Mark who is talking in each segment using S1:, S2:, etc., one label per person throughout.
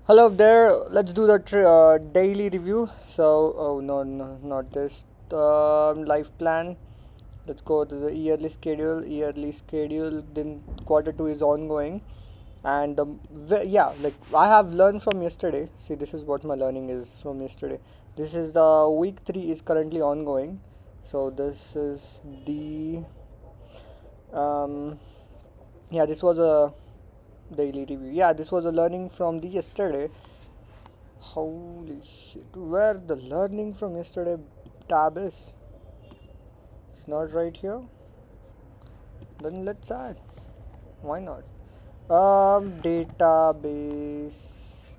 S1: Hello there. Let's do the daily review. So, oh no, no, not this. Life plan. Let's go to the yearly schedule. Yearly schedule. Then quarter two is ongoing, and yeah, like I have learned from yesterday. See, this is what my learning is from yesterday. This is the week three is currently ongoing. So this is the um yeah. This was a daily review. Yeah, this was a learning from the yesterday. Holy shit, where the learning from yesterday tab is? It's not right here. Then let's add. Why not? Database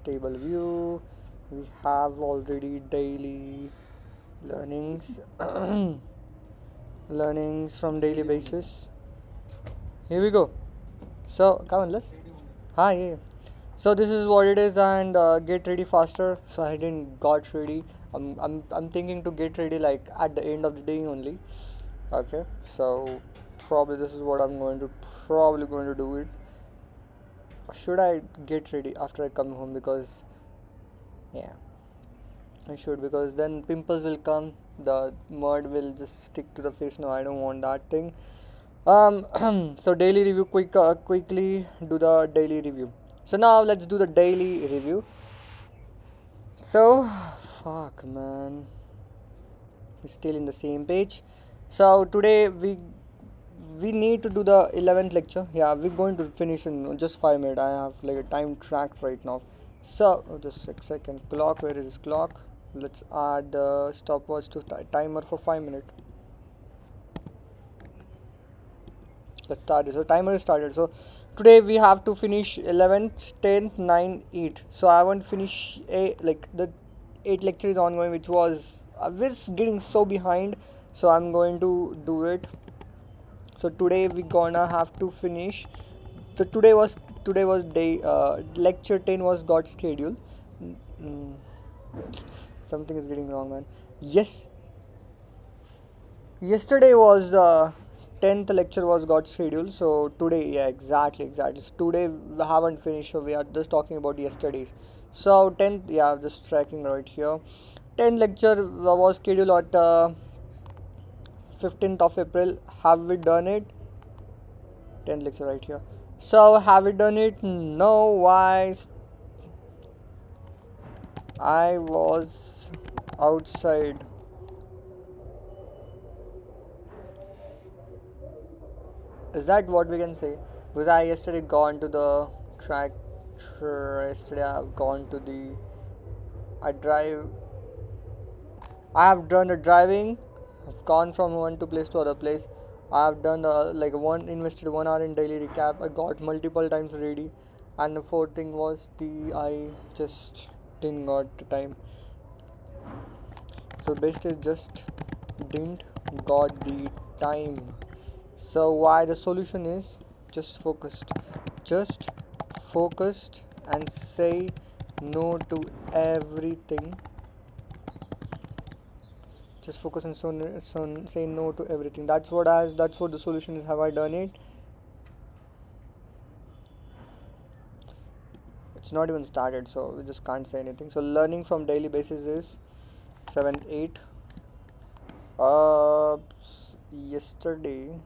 S1: table view. We have already daily learnings, learnings from daily basis. Here we go. So come on, let's. Hi. Yeah, yeah. So this is what it is, and get ready faster. So I didn't got ready. I'm thinking to get ready like at the end of the day only. Okay, so probably this is what I'm going to probably going to do it. Should I get ready after I come home? Because yeah, I should, because then pimples will come, the mud will just stick to the face. No, I don't want that thing. So daily review, quickly do the daily review. So now let's do the daily review. So fuck man, we're still in the same page. So today we need to do the 11th lecture. Yeah, we're going to finish in just 5 minutes. I have like a time tracked right now. So just a second, clock, where is this clock? Let's add the stopwatch to timer for 5 minutes. Let's start it. So timer is started. So today we have to finish 11th, 10th, 9, 8. So I want to finish a like the 8 lecture is ongoing, which was I was getting so behind. So I'm going to do it. So today we gonna have to finish. So today was day lecture 10 was got scheduled. Mm, something is getting wrong, man. Yes, yesterday was 10th lecture was got scheduled. So today, yeah, exactly. So today we haven't finished, so we are just talking about yesterday's. So 10th, yeah, just tracking right here. 10th lecture was scheduled at 15th of April. Have we done it? 10th lecture right here. So have we done it? No. Why? I was outside. Is that what we can say? Because I yesterday gone to the track. Yesterday I've gone to the. I drive. I have done the driving. I've gone from one to place to other place. I have done like one invested 1 hour in daily recap. I got multiple times ready, and the fourth thing was the I just didn't got the time. So best is just didn't got the time. So why the solution is just focused and say no to everything. Just focus and say no to everything. That's what the solution is. Have I done it? It's not even started, so we just can't say anything. So learning from daily basis is 7th 8. uh Yesterday.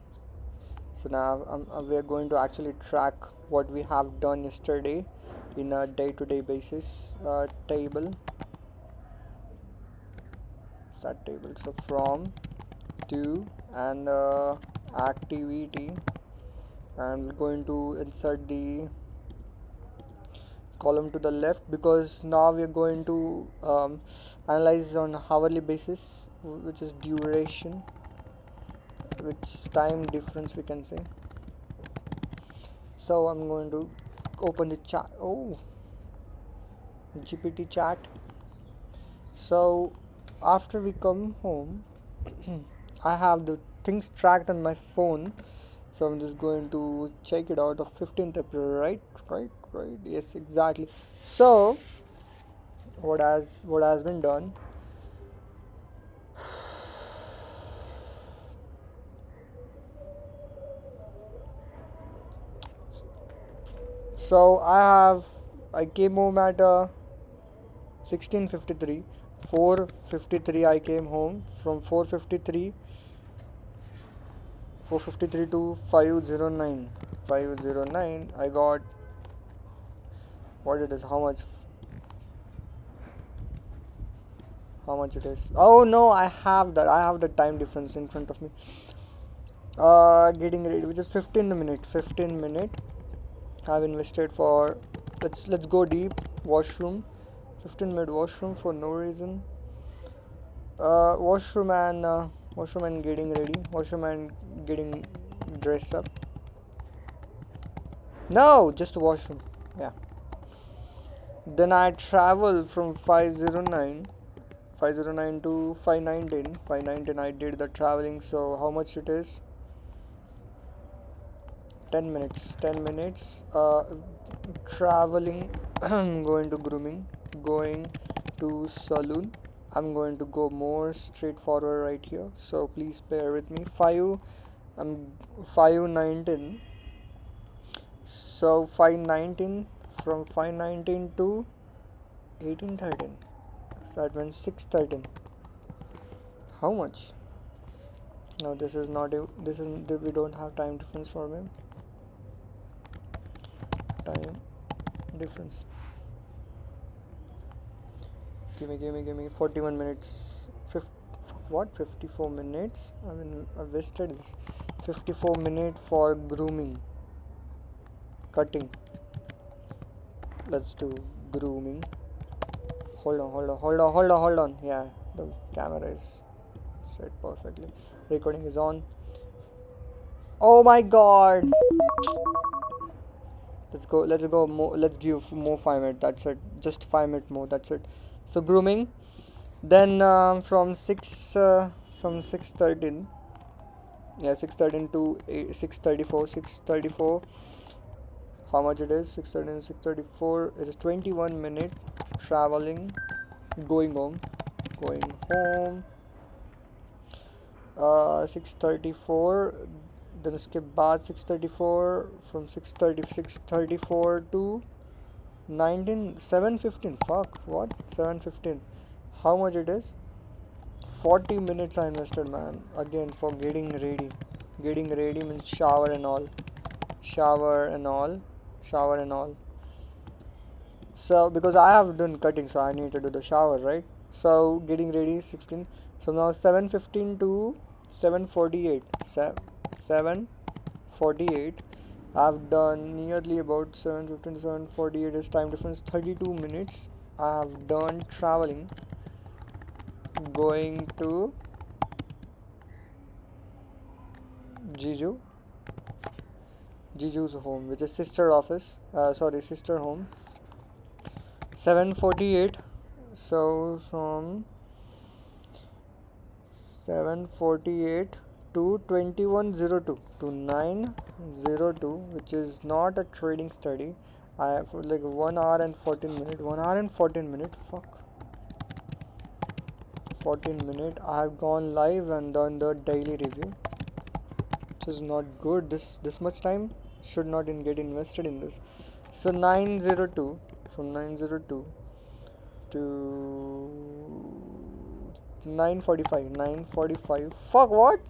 S1: So now we are going to actually track what we have done yesterday in a day-to-day basis table. Start table. So from to and activity, and we're going to insert the column to the left, because now we're going to analyze on hourly basis, which is duration, which time difference we can say. So I'm going to open the chat. Oh, GPT chat. So after we come home, I have the things tracked on my phone. So I'm just going to check it out of 15th April, right. Yes, exactly. So what has been done. So I have I came home at 16:53. 4:53 I came home. From 4:53 to 5:09. 5:09 I got what it is. How much it is? Oh no, I have that. I have the time difference in front of me. Getting ready, which is 15 minute. 15 minute. I've invested for. Let's go deep. Washroom. 15-minute washroom for no reason. Washroom and getting ready. Washroom and getting dressed up. No, just washroom. Yeah. Then I travel from 509 to 519. 519 I did the traveling. So how much it is? 10 minutes. 10 minutes. Traveling. Going to grooming. Going to saloon. I'm going to go more straightforward right here. So please bear with me. 519. So 519, from 519 to 1813. So that means 613. How much? No, this is not. This is we don't have time difference for me. Time difference. Give me 41 minutes. What? 54 minutes? I mean, I wasted this. 54 minutes for grooming. Cutting. Let's do grooming. Hold on. Yeah, the camera is set perfectly. Recording is on. Oh my god. Let's go more. Let's give more 5 minutes. That's it. Just 5 minutes more. That's it. So grooming. Then from 6:13. Yeah, 6:13 to 6:34. 6:34. How much it is? 6:13, 6:34 is 21 minute traveling. Going home. 6:34. Then उसके बाद 6:34, from 6:34 to 7:15. Fuck, what? 7:15. How much it is? 40 minutes I invested, man. Again, for getting ready. Getting ready means shower and all. So because I have done cutting, so I need to do the shower, right? So getting ready 16. So now 7:15 to 7:48. 7:48. I've done nearly about 7:15 to 7:48 is time difference. 32 minutes. I have done traveling. Going to Jiju's home, which is sister home. 7:48. So from 7:48 to 21:02 to 9:02, which is not a trading study. I have like 1 hour and 14 minutes. 1 hour and 14 minutes. Fuck. 14 minutes. I have gone live and done the daily review, which is not good. This much time should not get invested in this. So 9:02, from 9:02 to 9:45. 9:45. Fuck, what?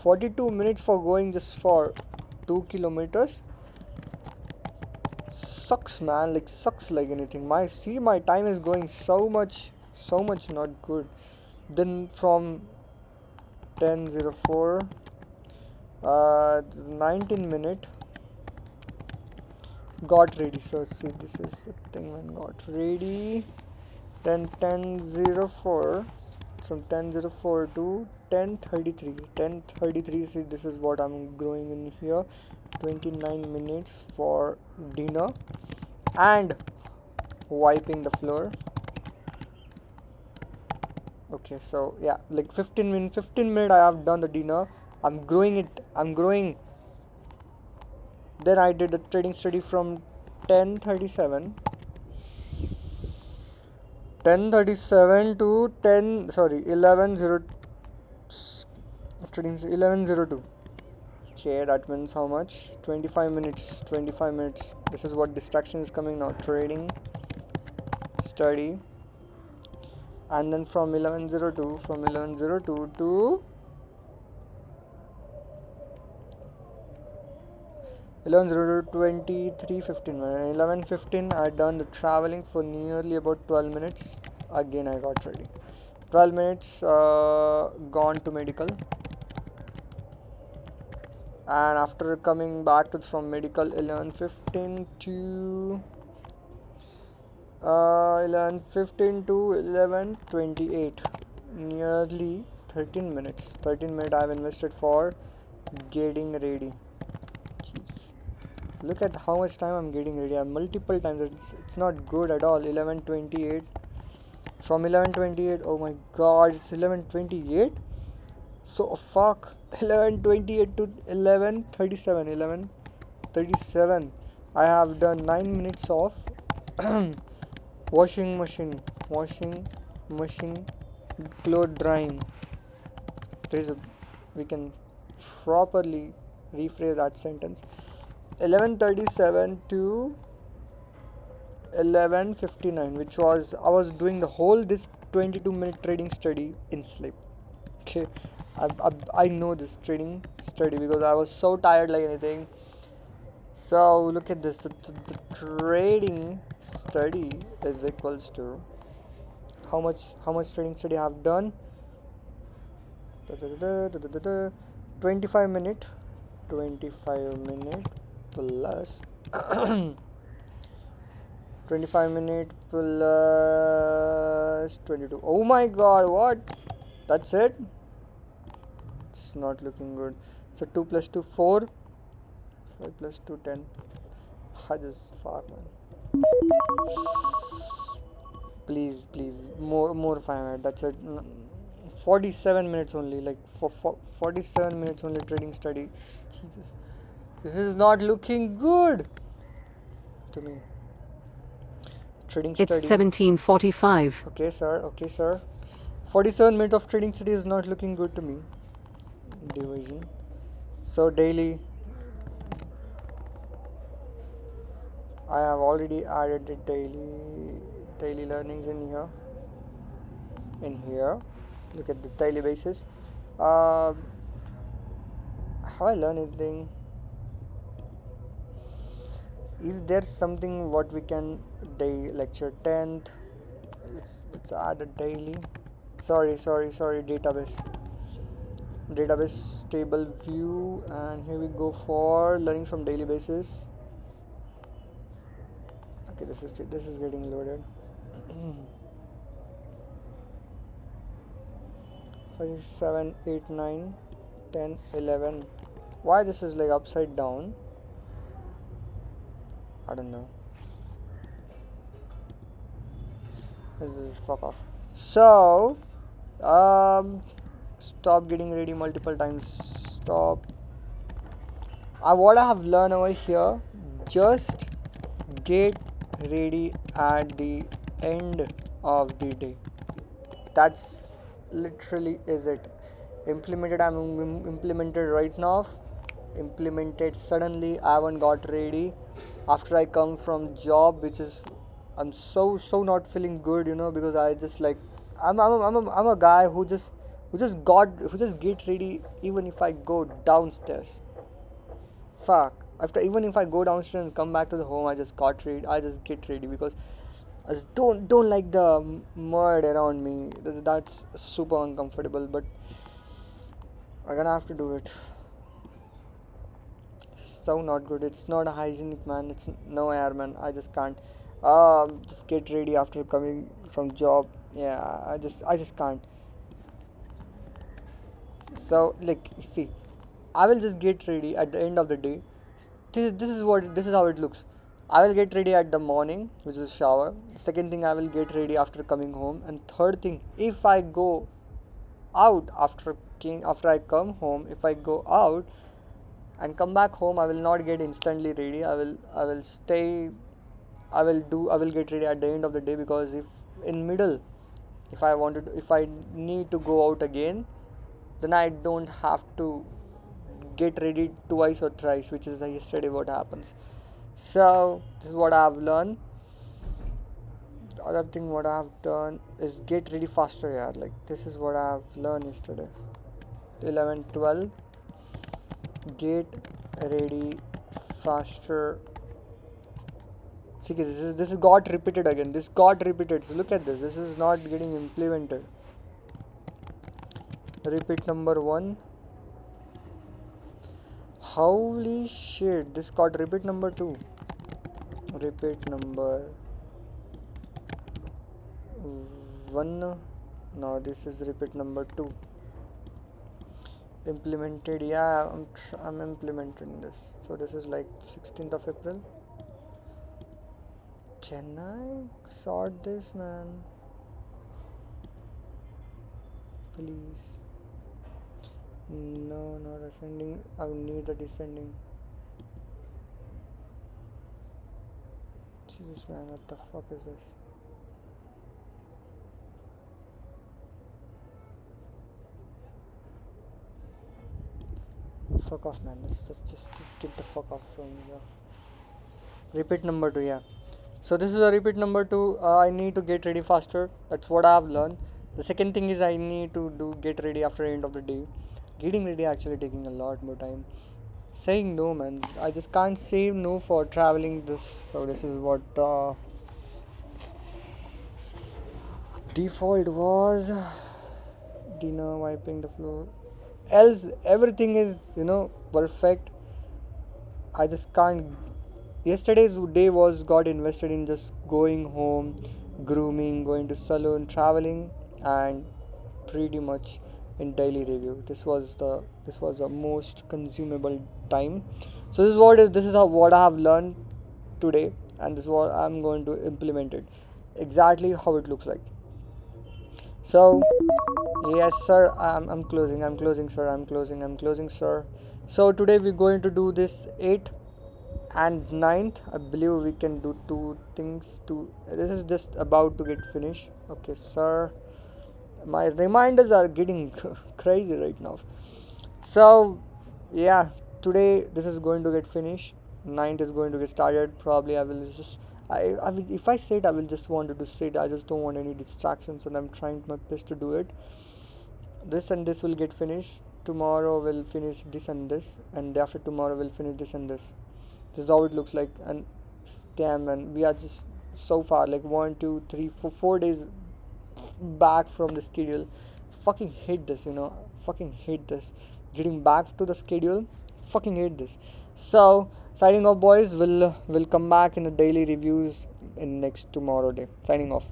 S1: 42 minutes for going just for 2 kilometers. Sucks, man. Like sucks like anything. My time is going so much not good. Then from 10:04, 19 minute got ready. So see, this is the thing when got ready. Then 10:04, from 10:04 to 10:33. 10:33. See, this is what I'm growing in here. 29 minutes for dinner and wiping the floor. Okay, so yeah, like 15 minutes I have done the dinner. I'm growing. Then I did the trading study from 10:37 to 11:02. Okay, that means how much? 25 minutes. 25 minutes. This is what distraction is coming now. Trading, study, and then from 11:02 to 11:03:15. 11:15 I done the traveling for nearly about 12 minutes. Again I got ready. 12 minutes gone to medical, and after coming back to from medical 11:15 to 11:15 to 11:28, nearly 13 minutes. 13 minutes I've invested for getting ready. Jeez. Look at how much time I'm getting ready. I'm multiple times. It's not good at all. 11:28. From 11:28. Oh my god, it's 11:28. So fuck. 11:28 to 11:37. 11:37. I have done 9 minutes of washing machine, clothes drying. We can properly rephrase that sentence. 11:37 to 11:59, which was I was doing the whole this 22-minute trading study in sleep. Okay, I know this trading study because I was so tired like anything. So look at this. The trading study is equals to how much trading study I have done. 25 minute 25 minute plus 25 minute plus 22. Oh my god, what? That's it? It's not looking good. So 2 plus 2 4, 5 plus 2 10. This fuck, man. Please more 5 minutes. That's it. 47 minutes only, like for 47 minutes only trading study. Jesus, this is not looking good to me. Trading study.
S2: It's 17:45.
S1: Okay sir. 47 minutes of trading study is not looking good to me. Division. So daily, I have already added the daily learnings in here. Look at the daily basis. Have I learned anything? Is there something what we can day lecture 10th? Let's add a daily. Sorry, database table view, and here we go for learning from daily basis. Okay, this is getting loaded. 5 7 8 9 10 11. Why this is like upside down? I don't know. This is fuck off. So stop getting ready multiple times. Stop. What I have learned over here, just get ready at the end of the day. That's literally is it. Implemented. I'm implemented right now. Implemented suddenly. I haven't got ready after I come from job, which is I'm so not feeling good, because I just like I'm a guy who just get ready even if I go downstairs. Fuck. Even if I go downstairs and come back to the home, I just get ready because I just don't like the mud around me. That's super uncomfortable, but I'm gonna have to do it. So not good. It's not a hygienic, man. It's no air, man. I just can't. Just get ready after coming from job. Yeah, I just can't. So like, see, I will just get ready at the end of the day. This is how it looks. I will get ready at the morning, which is shower. Second thing, I will get ready after coming home, and third thing, if I go out after I come home, if I go out and come back home, I will not get instantly ready. I will stay. I will get ready at the end of the day, because if in middle, if I need to go out again, then I don't have to get ready twice or thrice, which is yesterday what happens. So this is what I've learned. The other thing what I've done is get ready faster. Yeah, like this is what I've learned yesterday. 11, 12. Get ready faster. See, this is got repeated again. This got repeated. So look at this. This is not getting implemented. Repeat number 1. Holy shit! This got repeat number 2. Repeat number 1. Now this is repeat number 2. Implemented. Yeah, I'm implementing this. So this is like 16th of April. Can I sort this, man? Please. No, not ascending. I need the descending. Jesus, man, what the fuck is this? Fuck off, man. Let's just get the fuck off from here. Repeat number 2, yeah. So this is a repeat number 2. I need to get ready faster. That's what I've learned. The second thing is I need to get ready after the end of the day. Getting ready actually taking a lot more time. Saying no, man. I just can't say no for traveling this. So this is what default was. Dinner, wiping the floor. Else everything is perfect. I just can't. Yesterday's day was got invested in just going home, grooming, going to salon, traveling, and pretty much in daily review. This was the most consumable time. So this is what I have learned today, and this is what I'm going to implement it exactly how it looks like. So yes, sir. I'm closing. I'm closing, sir. I'm closing, sir. So today we're going to do this 8th and 9th. I believe we can do 2 things. This is just about to get finished. Okay, sir. My reminders are getting crazy right now. So yeah, today this is going to get finished. 9th is going to get started. Probably I will just. I will, if I sit, I will just wanted to sit. I just don't want any distractions, and I'm trying my best to do it. This and this will get finished. Tomorrow we'll finish this and this, and after tomorrow we'll finish this and this. This is how it looks like. And damn, man, we are just so far, like 1, 2, 3, 4, 4 days back from the schedule. Fucking hate this, fucking hate this. Getting back to the schedule, fucking hate this. So signing off, boys. We'll come back in the daily reviews in next tomorrow day. Signing off.